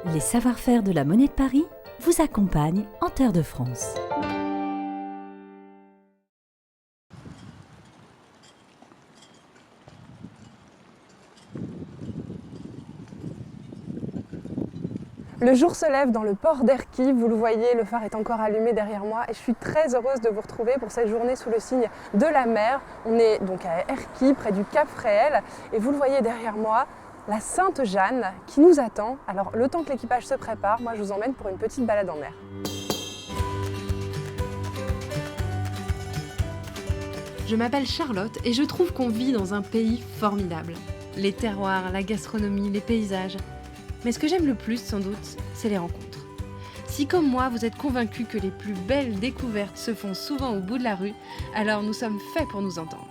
Les savoir-faire de la Monnaie de Paris vous accompagnent en Terre de France. Le jour se lève dans le port d'Erquy, vous le voyez, le phare est encore allumé derrière moi et je suis très heureuse de vous retrouver pour cette journée sous le signe de la mer. On est donc à Erquy, près du Cap Fréhel, et vous le voyez derrière moi, la Sainte-Jeanne qui nous attend. Alors le temps que l'équipage se prépare, moi je vous emmène pour une petite balade en mer. Je m'appelle Charlotte et je trouve qu'on vit dans un pays formidable. Les terroirs, la gastronomie, les paysages. Mais ce que j'aime le plus, sans doute, c'est les rencontres. Si comme moi, vous êtes convaincus que les plus belles découvertes se font souvent au bout de la rue, alors nous sommes faits pour nous entendre.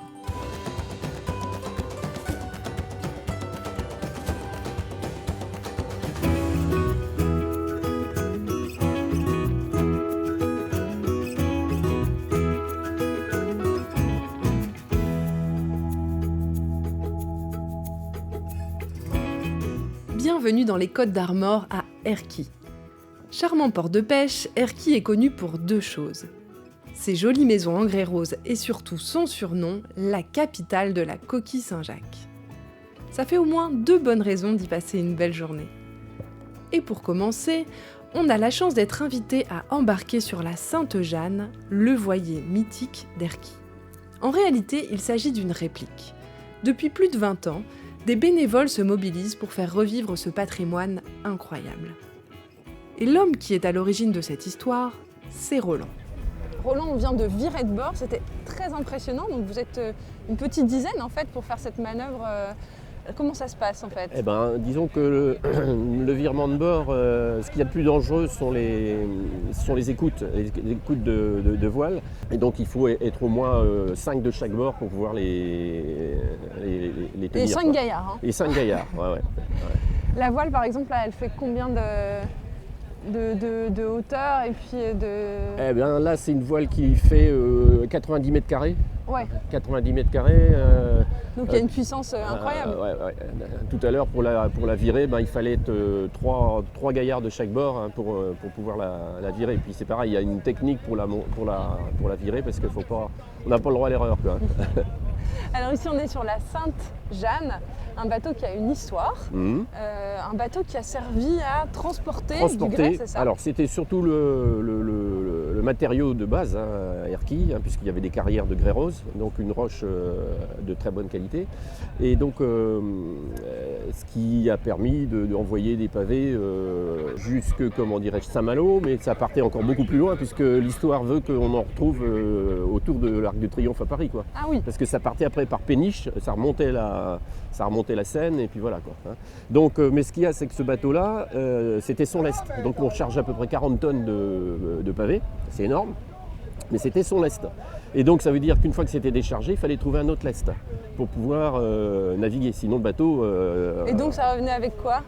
Bienvenue dans les Côtes d'Armor à Erquy. Charmant port de pêche, Erquy est connu pour deux choses. Ses jolies maisons en grès rose et surtout son surnom, la capitale de la coquille Saint-Jacques. Ça fait au moins 2 bonnes raisons d'y passer une belle journée. Et pour commencer, on a la chance d'être invité à embarquer sur la Sainte-Jeanne, le voilier mythique d'Erquy. En réalité, il s'agit d'une réplique. Depuis plus de 20 ans, des bénévoles se mobilisent pour faire revivre ce patrimoine incroyable. Et l'homme qui est à l'origine de cette histoire, c'est Roland. Roland, on vient de virer de bord, c'était très impressionnant, donc vous êtes une petite dizaine en fait pour faire cette manœuvre. Comment ça se passe en fait ? Disons que le virement de bord, ce qu'il y a de plus dangereux sont les écoutes, les écoutes de voile. Et donc il faut être au moins 5 de chaque bord pour pouvoir les tenir. Et 5 gaillards. Et 5 gaillards, ouais. La voile par exemple, là, elle fait combien de hauteur et puis de... Là c'est une voile qui fait 90 mètres carrés. Ouais. 90 mètres carrés. Donc il y a une puissance incroyable. Ouais. Tout à l'heure pour la virer, il fallait être 3 gaillards de chaque bord pour pouvoir la virer. Et puis c'est pareil, il y a une technique pour la virer parce on n'a pas le droit à l'erreur. Alors ici on est sur la Sainte-Jeanne, un bateau qui a une histoire, un bateau qui a servi à transporter du grès, c'est ça ? Alors c'était surtout le matériau de base à Erquy, puisqu'il y avait des carrières de grès rose, donc une roche de très bonne qualité. Et donc ce qui a permis d'envoyer des pavés jusque, Saint-Malo, mais ça partait encore beaucoup plus loin, puisque l'histoire veut qu'on en retrouve autour de l'Arc de Triomphe à Paris. Quoi. Ah oui. Parce que ça partait après par Péniche, ça remontait la Seine, et puis voilà. Donc, mais ce qu'il y a, c'est que ce bateau-là, c'était son lest. Donc on charge à peu près 40 tonnes de pavés, c'est énorme, mais c'était son lest. Et donc ça veut dire qu'une fois que c'était déchargé, il fallait trouver un autre lest pour pouvoir naviguer. Sinon le bateau... Et donc ça revenait avec quoi ?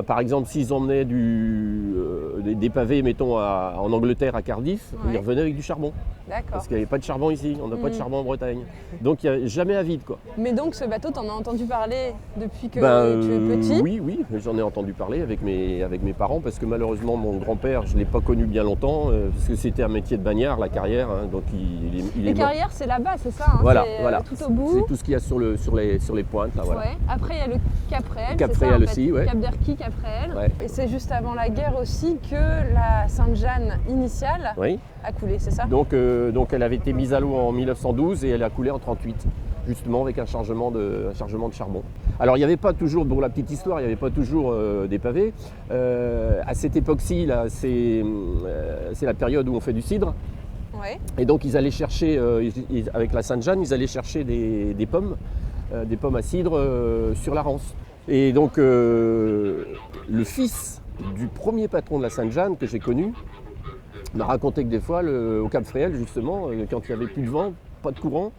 Par exemple, s'ils emmenaient des pavés, mettons, en Angleterre, à Cardiff, ils revenaient avec du charbon. D'accord. Parce qu'il n'y avait pas de charbon ici, on n'a pas de charbon en Bretagne. Donc il n'y a jamais à vide, quoi. Mais donc ce bateau, t'en as entendu parler depuis que tu es petit ? Oui, j'en ai entendu parler avec mes parents, parce que malheureusement mon grand-père, je ne l'ai pas connu bien longtemps, parce que c'était un métier de bagnard, la carrière, donc il est Les carrières, c'est là-bas, c'est ça ? Voilà. Tout au bout. C'est tout ce qu'il y a sur les pointes. Là, voilà. Ouais. Après, il y a le Cap Fréhel. Cap Fréhel aussi, ouais. Cap d'Erquy, Cap Fréhel. Ouais. Et c'est juste avant la guerre aussi que la Sainte-Jeanne initiale a coulé, c'est ça ? Donc elle avait été mise à l'eau en 1912 et elle a coulé en 1938, justement avec un chargement de charbon. Alors il n'y avait pas toujours, pour la petite histoire, il n'y avait pas toujours des pavés. À cette époque-ci, là, c'est la période où on fait du cidre. Ouais. Et donc ils allaient chercher, avec la Sainte-Jeanne, ils allaient chercher des pommes à cidre sur la Rance. Et donc le fils du premier patron de la Sainte-Jeanne que j'ai connu m'a raconté que des fois, au Cap Fréhel justement, quand il n'y avait plus de vent, pas de courant,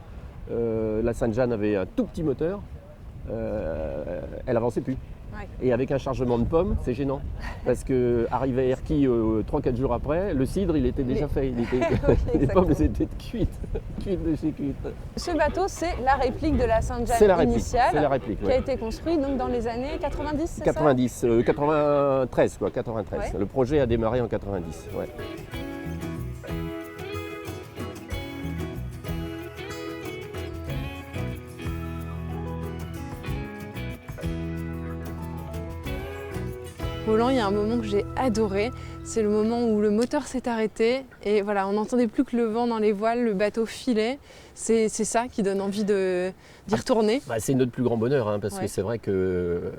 la Sainte-Jeanne avait un tout petit moteur, elle avançait plus. Ouais. Ouais. Et avec un chargement de pommes, c'est gênant. Parce que arrivé à Erquy 3-4 jours après, le cidre il était déjà fait. Oui, Les pommes exactement. étaient cuites. Cuites de chez cuites. Ce bateau, c'est la réplique de la C'est Sainte-Jeanne la réplique. initiale, C'est la réplique. qui a été construite donc, dans les années 90, c'est 90, 93 quoi, 93. Ouais. Le projet a démarré en 90. Ouais. Roland, il y a un moment que j'ai adoré, c'est le moment où le moteur s'est arrêté et voilà, on n'entendait plus que le vent dans les voiles, le bateau filait. C'est ça qui donne envie d'y retourner. Bah, c'est notre plus grand bonheur, hein, parce Ouais. que c'est vrai que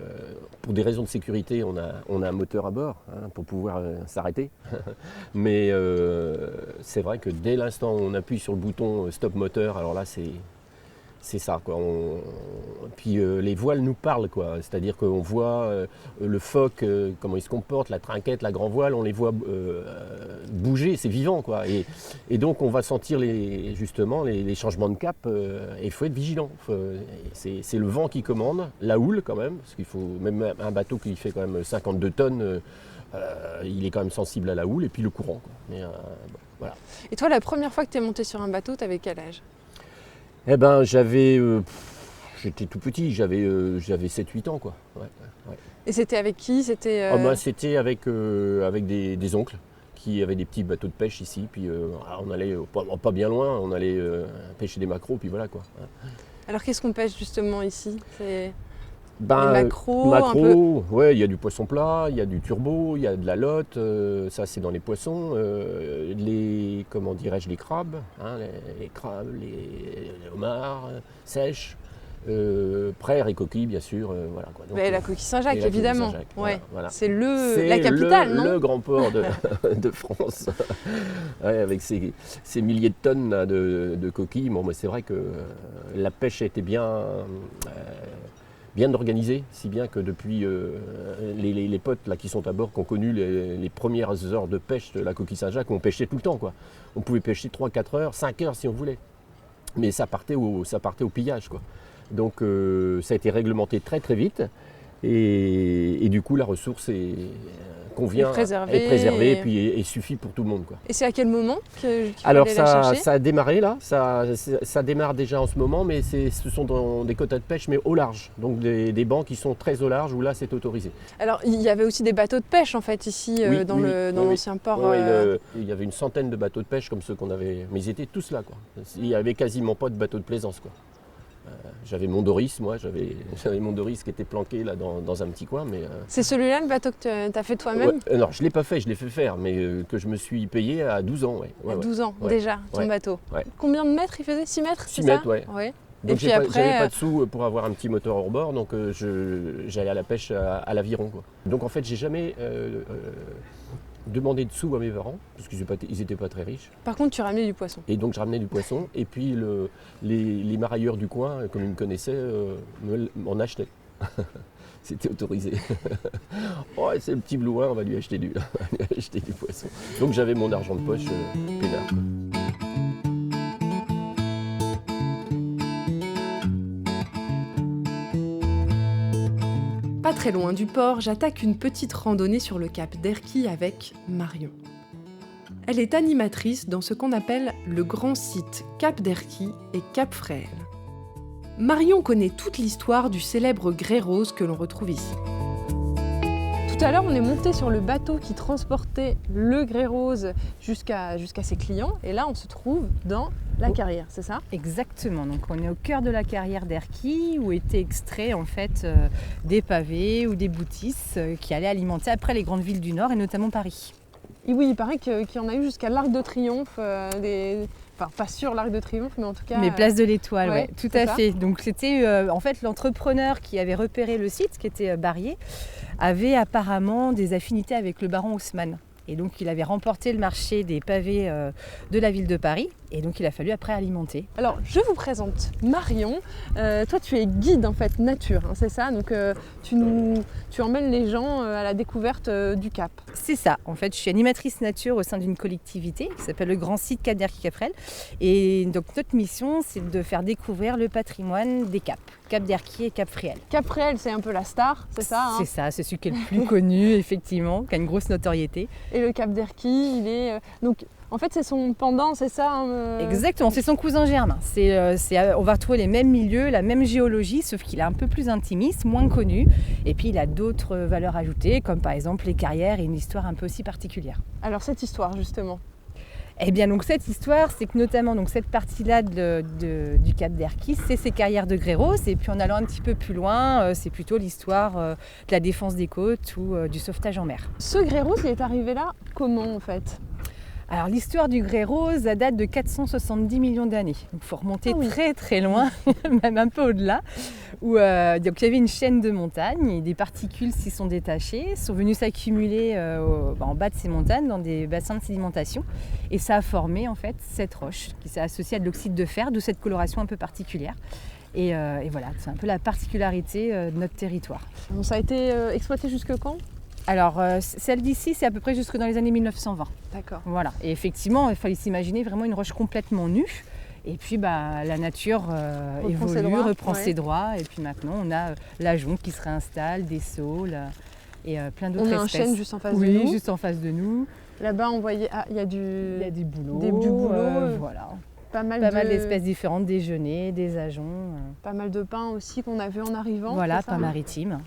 pour des raisons de sécurité, on a un moteur à bord hein, pour pouvoir s'arrêter. Mais c'est vrai que dès l'instant où on appuie sur le bouton stop moteur, alors là c'est ça quoi. Puis les voiles nous parlent quoi. C'est-à-dire qu'on voit le phoque, comment il se comporte, la trinquette, la grand voile, on les voit bouger, c'est vivant quoi. Et donc on va sentir justement les changements de cap et il faut être vigilant. C'est le vent qui commande, la houle quand même, parce qu'il faut même un bateau qui fait quand même 52 tonnes, il est quand même sensible à la houle et puis le courant. Quoi. Mais, bon, voilà. Et toi, la première fois que tu es monté sur un bateau, tu avais quel âge? Eh ben j'étais tout petit, j'avais 7-8 ans quoi. Ouais, ouais. Et c'était avec qui? C'était C'était avec des oncles qui avaient des petits bateaux de pêche ici, puis on allait pas bien loin, on allait pêcher des maquereaux, puis voilà quoi. Alors qu'est-ce qu'on pêche justement ici? C'est Ben, des maquereaux, un peu. maquereaux, ouais, il y a du poisson plat, il y a du turbo, il y a de la lotte, ça c'est dans les poissons, les crabes, hein, les crabes, les homards, sèches, praires et coquilles bien sûr, voilà quoi. Donc, La coquille Saint-Jacques, et la coquille évidemment. Saint-Jacques, Ouais. voilà. C'est C'est la capitale, non? le grand port de France, ouais, avec ces milliers de tonnes là, de coquilles. Bon, mais c'est vrai que la pêche a été bien organisée, si bien que depuis les potes là, qui sont à bord, qui ont connu les premières heures de pêche de la coquille Saint-Jacques, on pêchait tout le temps. Quoi. On pouvait pêcher 3-4 heures, 5 heures si on voulait. Mais ça partait au pillage. Quoi. Donc ça a été réglementé très très vite. Et du coup, la ressource convient, préservée, est préservée et suffit pour tout le monde. Quoi. Et c'est à quel moment qu'il Alors fallait la chercher? ça a démarré là, ça démarre déjà en ce moment, mais ce sont dans des quotas de pêche, mais au large. Donc des bancs qui sont très au large, où là c'est autorisé. Alors il y avait aussi des bateaux de pêche en fait ici Oui, dans oui, l'ancien port. Ouais, il y avait une centaine de bateaux de pêche comme ceux qu'on avait, mais ils étaient tous là. Quoi. Il n'y avait quasiment pas de bateaux de plaisance. Quoi. J'avais mon Doris, moi, j'avais mon Doris qui était planqué là dans un petit coin. Mais, C'est celui-là le bateau que tu as fait toi-même? non, je ne l'ai pas fait, je l'ai fait faire, mais que je me suis payé à 12 ans. À 12 ans Ouais. déjà, ton Ouais. bateau. Ouais. Combien de mètres il faisait? 6 mètres, 6 c'est mètres, ça? ouais. Et Donc puis j'avais après, pas de sous pour avoir un petit moteur hors bord, donc j'allais à la pêche à l'aviron. Quoi. Donc en fait, j'ai jamais demandé de sous à mes parents, parce qu'ils n'étaient pas très riches. par contre tu ramenais du poisson. Et donc je ramenais du poisson, et puis les marailleurs du coin, comme ils me connaissaient, m'en achetaient. C'était autorisé. Oh, c'est le petit blouin, on va lui acheter du poisson. Donc j'avais mon argent de poche peinard. Pas très loin du port, j'attaque une petite randonnée sur le cap d'Erquy avec Marion. Elle est animatrice dans ce qu'on appelle le grand site Cap d'Erquy et Cap Fréhel. Marion connaît toute l'histoire du célèbre grès rose que l'on retrouve ici. Tout à l'heure, on est monté sur le bateau qui transportait le grès rose jusqu'à ses clients. Et là, on se trouve dans la carrière, c'est ça? Exactement, donc on est au cœur de la carrière d'Erquy où étaient extraits en fait des pavés ou des boutisses qui allaient alimenter après les grandes villes du Nord et notamment Paris. Et oui, il paraît qu'il y en a eu jusqu'à l'Arc de Triomphe, enfin pas sur l'Arc de Triomphe, mais en tout cas... Mais place de l'Étoile, ouais, ouais, tout c'est à ça. fait. Donc c'était en fait l'entrepreneur qui avait repéré le site, qui était Barrier, avait apparemment des affinités avec le baron Haussmann. Et donc il avait remporté le marché des pavés de la ville de Paris. Et donc il a fallu après alimenter. Alors, je vous présente Marion. Toi, tu es guide en fait nature, hein, c'est ça? Donc, tu emmènes les gens à la découverte du Cap. C'est ça, en fait, je suis animatrice nature au sein d'une collectivité qui s'appelle le Grand Site Cap d'Erquy-Capfrel. Et donc notre mission, c'est de faire découvrir le patrimoine des caps, Cap d'Erquy et Cap Fréhel. Cap Fréhel, c'est un peu la star, c'est ça, hein? C'est ça, c'est celui qui est le plus connu, effectivement, qui a une grosse notoriété. Et le Cap d'Erquy, il est... donc, en fait, c'est son pendant, c'est ça, hein, Exactement, c'est son cousin germain. On va retrouver les mêmes milieux, la même géologie, sauf qu'il est un peu plus intimiste, moins connu. Et puis il a d'autres valeurs ajoutées, comme par exemple les carrières et une histoire un peu aussi particulière. Alors, cette histoire, justement. Eh bien, donc cette histoire, c'est que notamment donc, cette partie-là du Cap d'Erquy, c'est ces carrières de grès rose. Et puis en allant un petit peu plus loin, c'est plutôt l'histoire de la défense des côtes ou du sauvetage en mer. Ce grès rose, il est arrivé là comment, en fait? Alors l'histoire du grès rose, ça date de 470 millions d'années. Donc il faut remonter très très loin, même un peu au-delà, où donc, il y avait une chaîne de montagnes et des particules s'y sont détachées, sont venues s'accumuler en bas de ces montagnes dans des bassins de sédimentation. Et ça a formé en fait cette roche qui s'est associée à de l'oxyde de fer, d'où cette coloration un peu particulière. Et voilà, c'est un peu la particularité de notre territoire. Donc, ça a été exploité jusque quand? Alors, celle d'ici, c'est à peu près jusque dans les années 1920. D'accord. Voilà. Et effectivement, il fallait s'imaginer vraiment une roche complètement nue. Et puis, la nature évolue, reprend ses droits. Et puis maintenant, on a la jonque qui se réinstalle, des saules et plein d'autres espèces. On a un chêne juste en face de nous. Oui, juste en face de nous. Là-bas, on voyait... Ah, il y a Il y a des bouleaux. du bouleau. Voilà. Pas mal d'espèces différentes, des genêts, des ajoncs. Pas mal de pins aussi qu'on a vu en arrivant. Voilà, c'est ça, pins maritimes.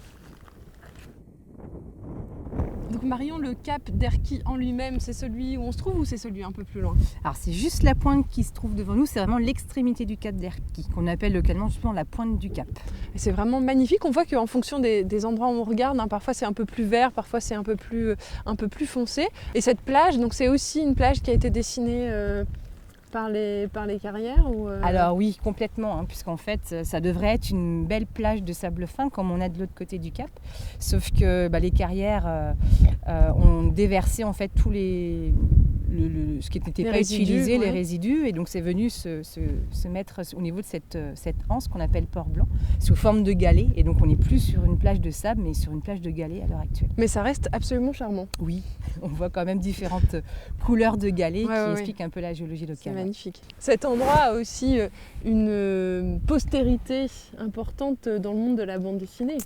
Donc Marion, le Cap d'Erquy en lui-même, c'est celui où on se trouve ou c'est celui un peu plus loin? Alors c'est juste la pointe qui se trouve devant nous, c'est vraiment l'extrémité du Cap d'Erquy, qu'on appelle localement justement la pointe du Cap. Et c'est vraiment magnifique, on voit qu'en fonction des endroits où on regarde, hein, parfois c'est un peu plus vert, parfois c'est un peu plus foncé. Et cette plage, donc c'est aussi une plage qui a été dessinée par les carrières ou Alors oui, complètement, hein, puisqu'en fait ça devrait être une belle plage de sable fin comme on a de l'autre côté du Cap, sauf que les carrières ont déversé en fait tous ce qui n'était pas utilisé, les résidus, et donc c'est venu se mettre au niveau de cette anse qu'on appelle port blanc, sous forme de galets, et donc on n'est plus sur une plage de sable mais sur une plage de galets à l'heure actuelle. Mais ça reste absolument charmant. Oui, on voit quand même différentes couleurs de galets qui expliquent un peu la géologie locale. C'est magnifique. Cet endroit a aussi une postérité importante dans le monde de la bande dessinée.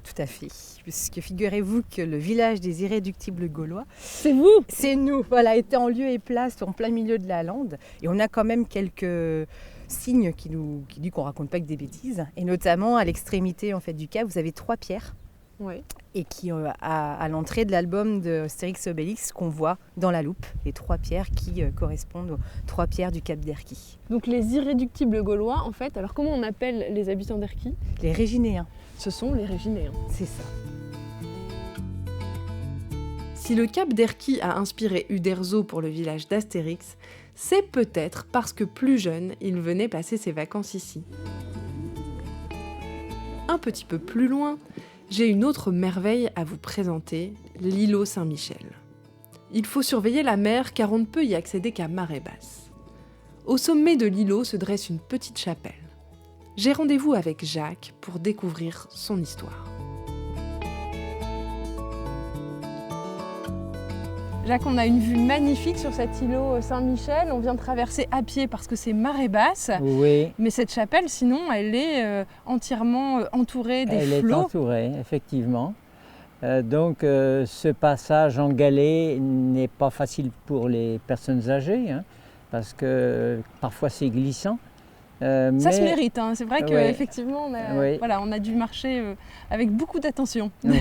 Tout à fait, puisque figurez-vous que le village des Irréductibles Gaulois, c'est vous? C'est nous, voilà, était en lieu et place en plein milieu de la lande, et on a quand même quelques signes qui disent qu'on raconte pas que des bêtises, et notamment à l'extrémité en fait du Cap, vous avez 3 pierres. Oui. Et qui à l'entrée de l'album de Astérix et Obélix qu'on voit dans la loupe, les 3 pierres qui correspondent aux 3 pierres du Cap d'Erquy. Donc les Irréductibles Gaulois, en fait, alors comment on appelle les habitants d'Erquy? Les Réginéens. Ce sont les Réginéens. C'est ça. Si le Cap d'Erquy a inspiré Uderzo pour le village d'Astérix, c'est peut-être parce que plus jeune, il venait passer ses vacances ici. Un petit peu plus loin, j'ai une autre merveille à vous présenter, l'îlot Saint-Michel. Il faut surveiller la mer car on ne peut y accéder qu'à marée basse. Au sommet de l'îlot se dresse une petite chapelle. J'ai rendez-vous avec Jacques pour découvrir son histoire. Jacques, on a une vue magnifique sur cet îlot Saint-Michel. On vient de traverser à pied parce que c'est marée basse. Oui. Mais cette chapelle, sinon, elle est entièrement entourée des flots. Elle est entourée, effectivement. Donc ce passage en galet n'est pas facile pour les personnes âgées, hein, parce que parfois c'est glissant. Ça se mérite, hein. C'est vrai qu'effectivement, on a dû marcher avec beaucoup d'attention. Oui.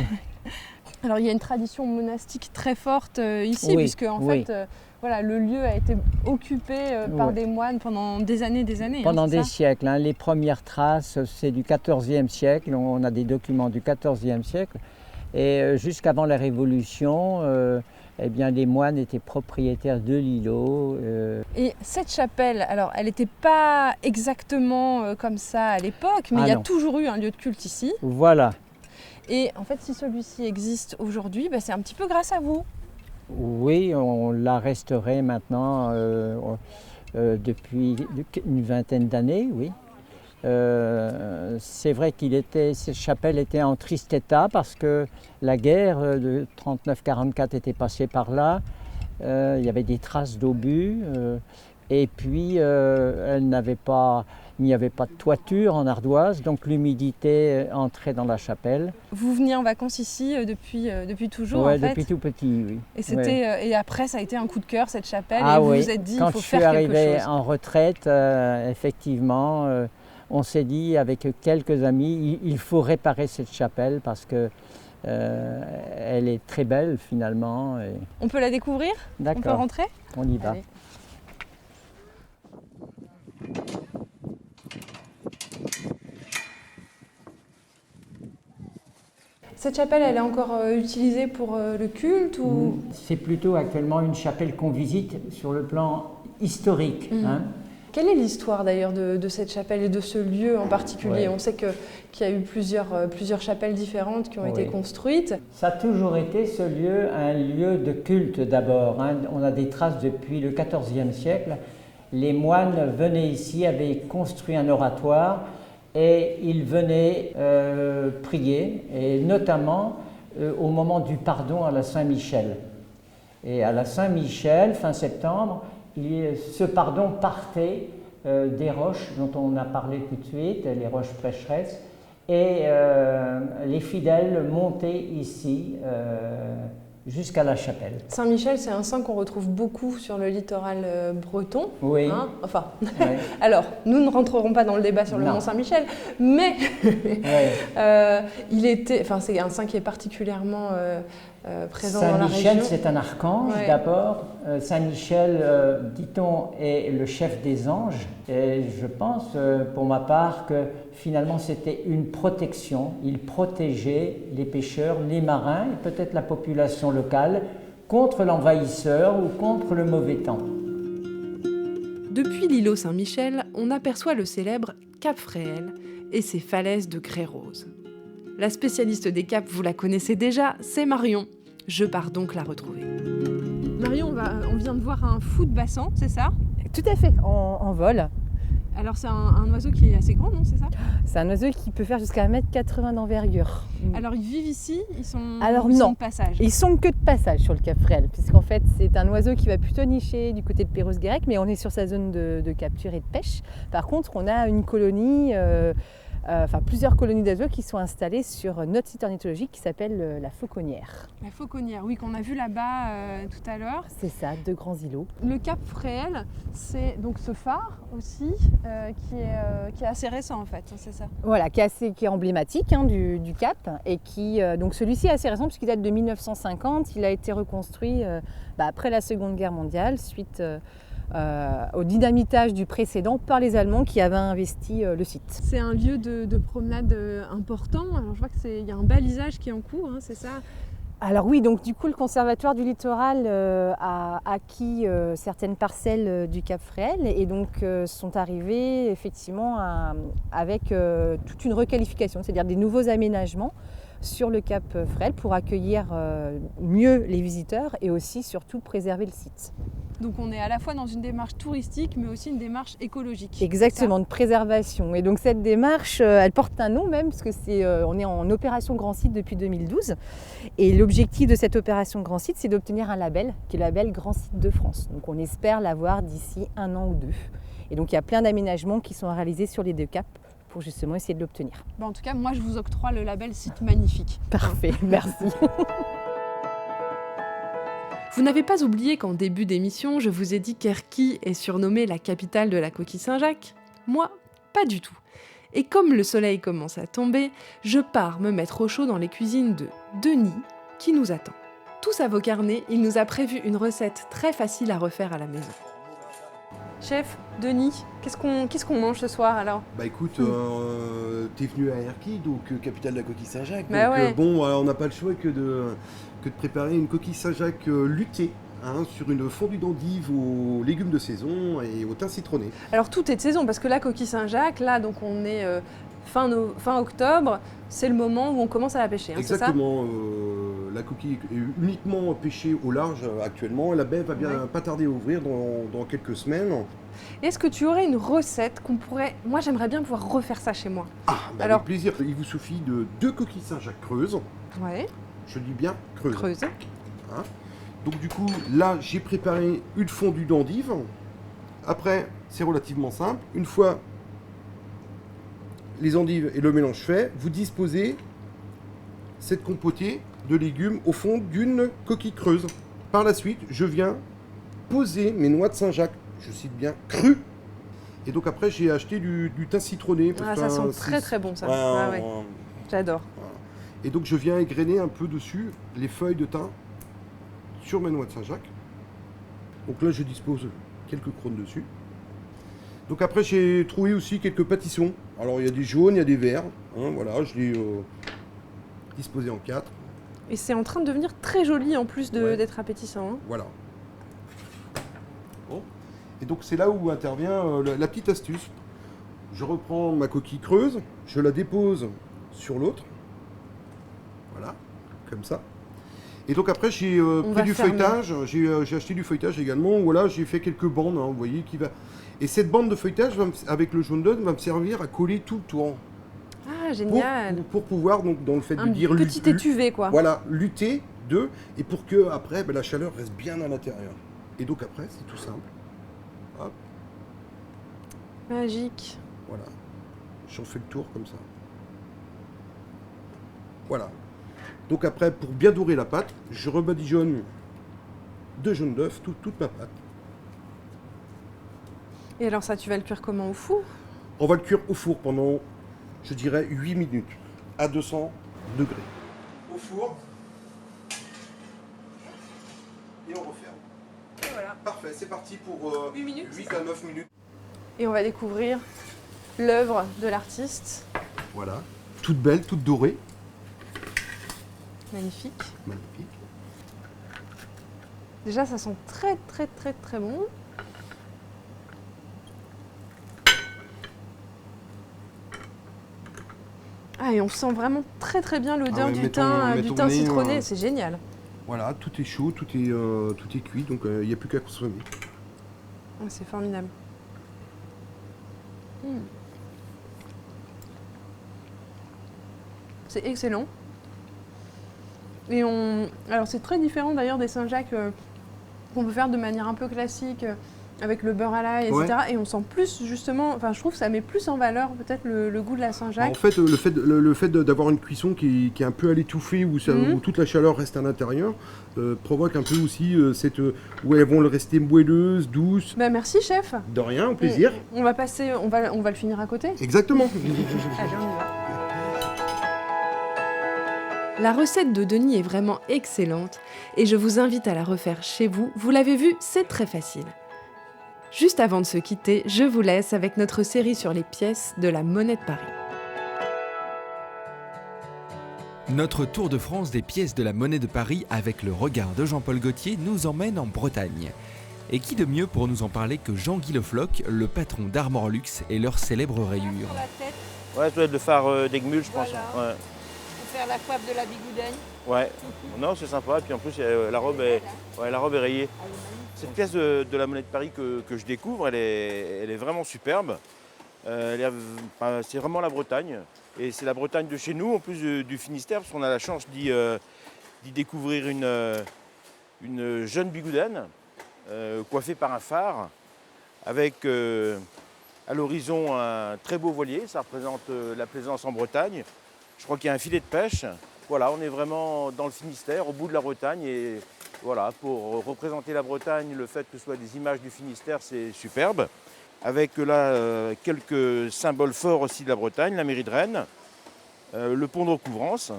Alors il y a une tradition monastique très forte ici, puisque en fait, le lieu a été occupé par des moines pendant des années. Pendant des siècles. Hein. Les premières traces, c'est du XIVe siècle. On a des documents du XIVe siècle. Et jusqu'avant la Révolution, les moines étaient propriétaires de l'îlot. Et cette chapelle, alors elle n'était pas exactement comme ça à l'époque, mais il y a toujours eu un lieu de culte ici. Voilà. Et en fait, si celui-ci existe aujourd'hui, c'est un petit peu grâce à vous. Oui, on l'a restauré maintenant depuis une vingtaine d'années, oui. C'est vrai cette chapelle était en triste état parce que la guerre de 39-44 était passée par là. Il y avait des traces d'obus et puis il n'y avait pas de toiture en ardoise, donc l'humidité entrait dans la chapelle. Vous veniez en vacances ici depuis toujours Oui, en fait. depuis tout petit, oui. Et après ça a été un coup de cœur cette chapelle Ah et vous oui, vous êtes dit quand il faut je suis faire quelque arrivé chose. en retraite, effectivement, on s'est dit avec quelques amis, il faut réparer cette chapelle parce que elle est très belle finalement. Et... On peut la découvrir? On peut D'accord, rentrer? on y va. Allez. Cette chapelle, elle est encore utilisée pour le culte ou... C'est plutôt actuellement une chapelle qu'on visite sur le plan historique. Hein. Quelle est l'histoire d'ailleurs de cette chapelle et de ce lieu en particulier? Ouais. On sait qu'il y a eu plusieurs chapelles différentes qui ont été construites. Ça a toujours été ce lieu, un lieu de culte d'abord. Hein. On a des traces depuis le XIVe siècle. Les moines venaient ici, avaient construit un oratoire et ils venaient prier, et notamment au moment du pardon à la Saint-Michel. Et à la Saint-Michel, fin septembre, ce pardon partait des roches dont on a parlé tout de suite, les roches prêcheresses, et les fidèles montaient ici jusqu'à la chapelle. Saint-Michel, c'est un saint qu'on retrouve beaucoup sur le littoral breton. Oui. Hein, enfin, Oui. alors, nous ne rentrerons pas dans le débat sur le Non. Mont Saint-Michel, mais Oui. c'est un saint qui est particulièrement présent dans la région. Saint-Michel, c'est un archange Ouais. d'abord. Saint-Michel, dit-on, est le chef des anges. Et je pense, pour ma part, que finalement c'était une protection. Il protégeait les pêcheurs, les marins et peut-être la population locale contre l'envahisseur ou contre le mauvais temps. Depuis l'îlot Saint-Michel, on aperçoit le célèbre Cap Fréhel et ses falaises de grès rose. La spécialiste des caps, vous la connaissez déjà, c'est Marion. Je pars donc la retrouver. Marion, on vient de voir un fou de bassan, c'est ça? Tout à fait, en vol. Alors c'est un oiseau qui est assez grand, non? C'est ça? C'est un oiseau qui peut faire jusqu'à 1,80 m d'envergure. Alors ils vivent ici, ils sont non. de passage. Ils sont que de passage sur le Cap Fréhel, puisqu'en fait c'est un oiseau qui va plutôt nicher du côté de Perros-Guirec, mais on est sur sa zone de capture et de pêche. Par contre, on a une colonie, plusieurs colonies d'oiseaux qui sont installées sur notre site ornithologique qui s'appelle la Fauconnière. La Fauconnière, oui, qu'on a vu là-bas tout à l'heure. C'est ça, 2 grands îlots. Le Cap Fréhel, c'est donc ce phare aussi qui est assez récent en fait, c'est ça? Voilà, qui est emblématique du Cap et qui, donc celui-ci est assez récent puisqu'il date de 1950. Il a été reconstruit après la Seconde Guerre mondiale suite au dynamitage du précédent par les Allemands qui avaient investi le site. C'est un lieu de promenade important. Alors je vois qu'il y a un balisage qui est en cours, hein, c'est ça? Alors oui, donc du coup le Conservatoire du littoral a acquis certaines parcelles du Cap Fréhel et donc sont arrivés effectivement avec toute une requalification, c'est-à-dire des nouveaux aménagements sur le Cap Fréhel pour accueillir mieux les visiteurs et aussi surtout préserver le site. Donc on est à la fois dans une démarche touristique mais aussi une démarche écologique. Exactement, de préservation. Et donc cette démarche, elle porte un nom même, parce que on est en opération Grand Site depuis 2012. Et l'objectif de cette opération Grand Site, c'est d'obtenir un label, qui est le label Grand Site de France. Donc on espère l'avoir d'ici 1 an ou 2. Et donc il y a plein d'aménagements qui sont réalisés sur les 2 caps pour justement essayer de l'obtenir. En tout cas, moi je vous octroie le label Site Magnifique. Parfait, merci. Vous n'avez pas oublié qu'en début d'émission, je vous ai dit qu'Erquy est surnommée la capitale de la coquille Saint-Jacques? Moi, pas du tout. Et comme le soleil commence à tomber, je pars me mettre au chaud dans les cuisines de Denis, qui nous attend. Tous à vos carnets, il nous a prévu une recette très facile à refaire à la maison. Chef, Denis, qu'est-ce qu'on mange ce soir alors? Bah écoute, t'es venu à Erquy, donc capitale de la coquille Saint-Jacques. Bah donc ouais. on n'a pas le choix que de préparer une coquille Saint-Jacques luttée sur une fondue d'endive aux légumes de saison et au thym citronné. Alors tout est de saison parce que la coquille Saint-Jacques, là donc on est fin octobre, c'est le moment où on commence à la pêcher, hein, c'est ça? Exactement. la coquille est uniquement pêchée au large actuellement. La baie va bien pas tarder à ouvrir dans quelques semaines. Est-ce que tu aurais une recette qu'on pourrait... Moi, j'aimerais bien pouvoir refaire ça chez moi. Ah, Alors- avec plaisir. Il vous suffit de 2 coquilles Saint-Jacques creuses. Ouais, Je dis bien creuses. creuse. Hein. Donc du coup, là, j'ai préparé une fondue d'endive. Après, c'est relativement simple. Une fois les endives et le mélange fait, vous disposez cette compotée de légumes au fond d'une coquille creuse. Par la suite, je viens poser mes noix de Saint-Jacques. Je cite bien crues. Et donc après, j'ai acheté du thym citronné. Ah, ça sent très très bon ça. Ouais, Ah ouais, ouais. j'adore. Et donc je viens égrener un peu dessus les feuilles de thym sur mes noix de Saint-Jacques. Donc là, je dispose quelques crônes dessus. Donc après, j'ai trouvé aussi quelques pâtissons. Alors il y a des jaunes, il y a des verts. Hein, voilà, je les disposés en 4. Et c'est en train de devenir très joli en plus Ouais. d'être appétissant. Hein. Voilà. Bon. Et donc c'est là où intervient la petite astuce. Je reprends ma coquille creuse, je la dépose sur l'autre. Voilà, comme ça. Et donc après j'ai va pris du fermer. feuilletage, j'ai acheté du feuilletage également. Voilà, j'ai fait quelques bandes, hein, vous voyez, qui va. Et cette bande de feuilletage avec le jaune d'œuf va me servir à coller tout le tour. Ah, génial. Pour pouvoir, donc, dans le fait Un de dire petit étuvée quoi. voilà, lutter et pour que après la chaleur reste bien à l'intérieur. Et donc après, c'est tout simple. Hop, Magique. voilà. J'en fais le tour comme ça. Voilà. Donc après, pour bien dorer la pâte, je rebadigeonne de jaune d'œuf toute ma pâte. Et alors ça, tu vas le cuire comment au four? On va le cuire au four pendant, je dirais, 8 minutes à 200 degrés. Au four. Et on referme. Et voilà. Parfait, c'est parti pour 8 minutes, 8 à 9 minutes. Et on va découvrir l'œuvre de l'artiste. Voilà. Toute belle, toute dorée. Magnifique. Magnifique. Déjà, ça sent très très très très bon. Ah, et on sent vraiment très très bien l'odeur ouais, du mettons- thym, mettons du thym le nez, citronné, c'est génial. Voilà, tout est chaud, tout est cuit, donc il n'y a plus qu'à consommer. Ah, c'est formidable. Mm. C'est excellent. Et alors c'est très différent d'ailleurs des Saint-Jacques qu'on peut faire de manière un peu classique avec le beurre à l'ail, etc. Ouais. Et on sent plus justement, enfin je trouve que ça met plus en valeur peut-être le goût de la Alors, Saint-Jacques. en fait, le fait d'avoir une cuisson qui est un peu à l'étouffée, où toute la chaleur reste à l'intérieur, provoque un peu aussi où elles vont rester moelleuses, douces. Bah, merci chef. De rien, au plaisir. On va passer, on va le finir à côté. Exactement. Allez, on y va. La recette de Denis est vraiment excellente et je vous invite à la refaire chez vous. Vous l'avez vu, c'est très facile. Juste avant de se quitter, je vous laisse avec notre série sur les pièces de la Monnaie de Paris. Notre tour de France des pièces de la Monnaie de Paris avec le regard de Jean-Paul Gaultier nous emmène en Bretagne. Et qui de mieux pour nous en parler que Jean-Guy Le Floch, le patron d'Armor Luxe et leur célèbre rayure. Ouais, ça doit être le phare d'Egmul, je pense. Voilà. Ouais. Pour faire la coiffe de la bigoudaine. Ouais. Non, c'est sympa. Et puis en plus, la robe est rayée. Cette pièce de la Monnaie de Paris que je découvre, elle est vraiment superbe. C'est vraiment la Bretagne. Et c'est la Bretagne de chez nous, en plus du Finistère, parce qu'on a la chance d'y découvrir une jeune bigoudaine coiffée par un phare, avec à l'horizon un très beau voilier. Ça représente la plaisance en Bretagne. Je crois qu'il y a un filet de pêche. Voilà, on est vraiment dans le Finistère, au bout de la Bretagne. Et voilà, pour représenter la Bretagne, le fait que ce soit des images du Finistère, c'est superbe. Avec là quelques symboles forts aussi de la Bretagne, la mairie de Rennes, le pont de Recouvrance,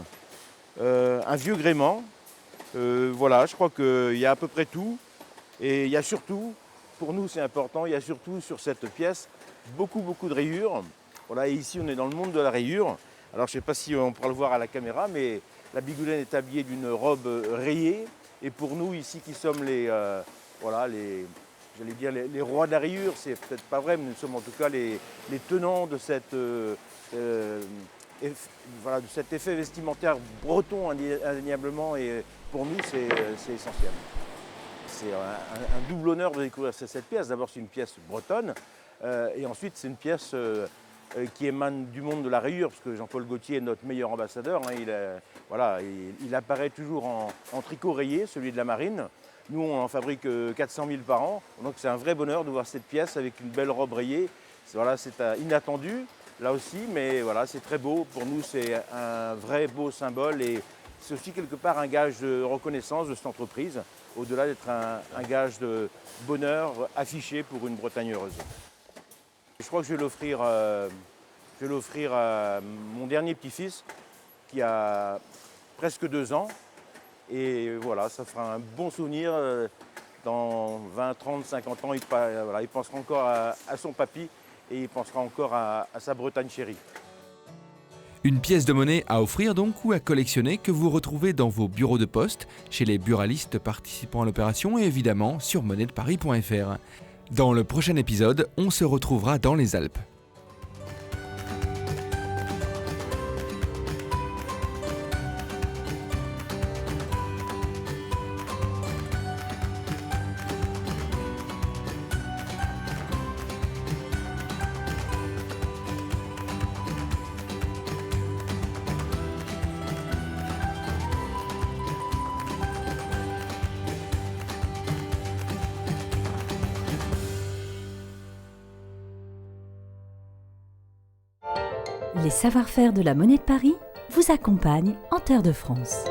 un vieux gréement. Voilà, je crois qu'il y a à peu près tout. Et il y a surtout, pour nous c'est important, il y a surtout sur cette pièce beaucoup de rayures. Voilà, et ici on est dans le monde de la rayure. Alors je ne sais pas si on pourra le voir à la caméra, mais la bigoudaine est habillée d'une robe rayée. Et pour nous ici qui sommes les rois de la rayure, c'est peut-être pas vrai, mais nous sommes en tout cas les tenants de voilà, de cet effet vestimentaire breton indéniablement, et pour nous c'est essentiel. C'est un double honneur de découvrir cette pièce. D'abord c'est une pièce bretonne et ensuite c'est une pièce qui émane du monde de la rayure, parce que Jean-Paul Gaultier est notre meilleur ambassadeur. Hein, il apparaît toujours en tricot rayé, celui de la marine. Nous on en fabrique 400 000 par an, donc c'est un vrai bonheur de voir cette pièce avec une belle robe rayée. Voilà, c'est inattendu là aussi, mais voilà, c'est très beau. Pour nous c'est un vrai beau symbole, et c'est aussi quelque part un gage de reconnaissance de cette entreprise, au-delà d'être un gage de bonheur affiché pour une Bretagne heureuse. Je crois que je vais l'offrir à mon dernier petit-fils qui a presque 2 ans. Et voilà, ça fera un bon souvenir. Dans 20, 30, 50 ans, il pensera encore à son papy, et il pensera encore à sa Bretagne chérie. Une pièce de monnaie à offrir donc, ou à collectionner, que vous retrouvez dans vos bureaux de poste, chez les buralistes participant à l'opération, et évidemment sur monnaiedeparis.fr. Dans le prochain épisode, on se retrouvera dans les Alpes. Les savoir-faire de la Monnaie de Paris vous accompagnent en Terre de France.